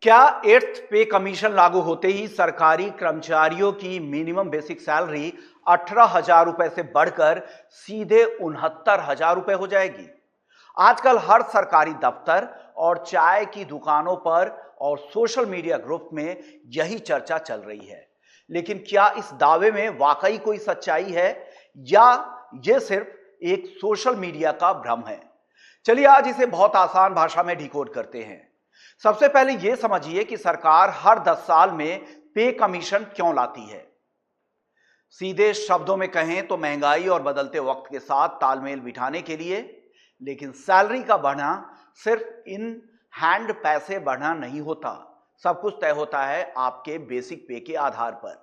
क्या eighth pay commission लागू होते ही सरकारी कर्मचारियों की मिनिमम बेसिक सैलरी 18,000 रुपए से बढ़कर सीधे 69,000 रुपए हो जाएगी? आजकल हर सरकारी दफ्तर और चाय की दुकानों पर और सोशल मीडिया ग्रुप में यही चर्चा चल रही है। लेकिन क्या इस दावे में वाकई कोई सच्चाई है या यह सिर्फ एक सोशल मीडिया का भ्रम है? चलिए आज इसे बहुत आसान भाषा में डिकोड करते हैं। सबसे पहले यह समझिए कि सरकार हर 10 साल में पे कमीशन क्यों लाती है। सीधे शब्दों में कहें तो महंगाई और बदलते वक्त के साथ तालमेल बिठाने के लिए। लेकिन सैलरी का बढ़ना सिर्फ इन हैंड पैसे बढ़ना नहीं होता, सब कुछ तय होता है आपके बेसिक पे के आधार पर।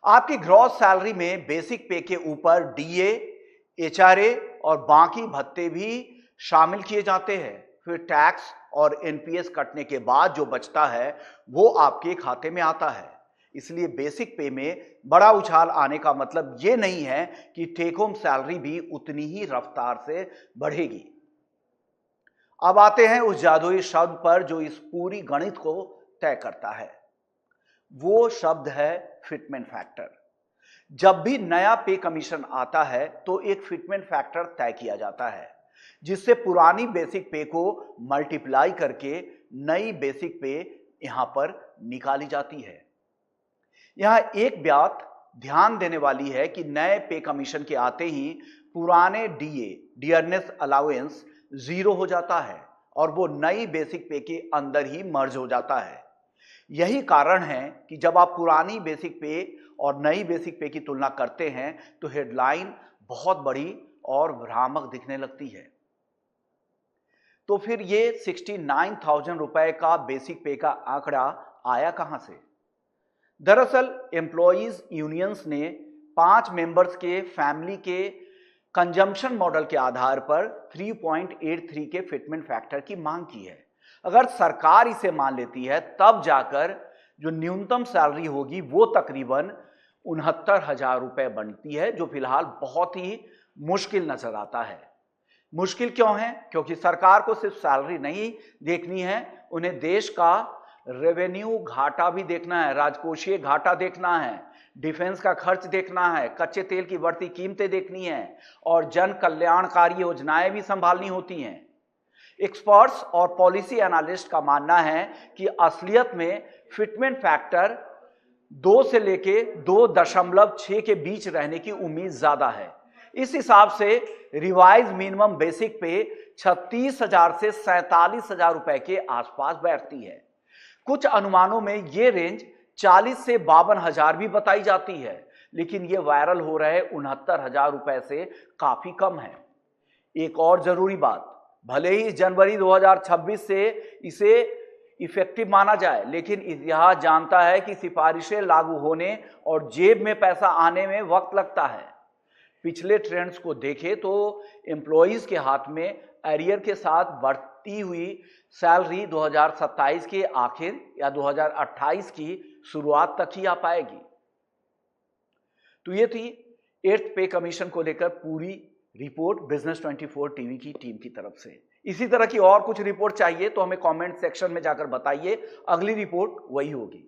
आपकी ग्रॉस सैलरी में बेसिक पे के ऊपर डीए, एचआरए और बाकी भत्ते भी शामिल किए जाते हैं। फिर टैक्स और एनपीएस कटने के बाद जो बचता है वो आपके खाते में आता है। इसलिए बेसिक पे में बड़ा उछाल आने का मतलब ये नहीं है कि टेक होम सैलरी भी उतनी ही रफ्तार से बढ़ेगी। अब आते हैं उस जादुई शब्द पर जो इस पूरी गणित को तय करता है। वो शब्द है फिटमेंट फैक्टर। जब भी नया पे कमीशन आता है तो एक फिटमेंट फैक्टर तय किया जाता है जिससे पुरानी बेसिक पे को मल्टीप्लाई करके नई बेसिक पे यहां पर निकाली जाती है। यहां एक बात ध्यान देने वाली है कि नए पे कमीशन के आते ही पुराने डीए, डियरनेस अलाउंस, जीरो हो जाता है और वो नई बेसिक पे के अंदर ही मर्ज हो जाता है। यही कारण है कि जब आप पुरानी बेसिक पे और नई बेसिक पे की तुलना करते हैं तो हेडलाइन बहुत बड़ी और भ्रामक दिखने लगती है। तो फिर ये 69,000 रुपए का बेसिक पे का आंकड़ा आया कहां से? दरअसल एम्प्लॉइज यूनियंस ने 5 मेंबर्स के फैमिली के कंजम्पशन मॉडल के आधार पर 3.83 के फिटमेंट फैक्टर की मांग की है। अगर सरकार इसे मान लेती है तब जाकर जो न्यूनतम सैलरी होगी वो तकरीबन 69,000 रुपए बनती है, जो फिलहाल बहुत ही मुश्किल नजर आता है। मुश्किल क्यों है? क्योंकि सरकार को सिर्फ सैलरी नहीं देखनी है, उन्हें देश का रेवेन्यू घाटा भी देखना है, राजकोषीय घाटा देखना है, डिफेंस का खर्च देखना है, कच्चे तेल की बढ़ती कीमतें देखनी है और जन कल्याणकारी योजनाएं भी संभालनी होती हैं। एक्सपर्ट्स और पॉलिसी एनालिस्ट का मानना है कि असलियत में फिटमेंट फैक्टर 2 से लेके 2.6 के बीच रहने की उम्मीद ज्यादा है। इस हिसाब से रिवाइज मिनिमम बेसिक पे 36,000 से 47,000 रुपए के आसपास बैठती है। कुछ अनुमानों में यह रेंज 40 से 52,000 भी बताई जाती है, लेकिन यह वायरल हो रहे 69,000 रुपए से काफी कम है। एक और जरूरी बात, भले ही जनवरी 2026 से इसे इफेक्टिव माना जाए, लेकिन इतिहास जानता है कि सिफारिशें लागू होने और जेब में पैसा आने में वक्त लगता है। पिछले ट्रेंड्स को देखें तो एम्प्लॉइज के हाथ में एरियर के साथ बढ़ती हुई सैलरी 2027 के आखिर या 2028 की शुरुआत तक ही आ पाएगी। तो ये थी एट्थ पे कमीशन को लेकर पूरी रिपोर्ट बिजनेस 24 टीवी की टीम की तरफ से। इसी तरह की और कुछ रिपोर्ट चाहिए तो हमें कमेंट सेक्शन में जाकर बताइए, अगली रिपोर्ट वही होगी।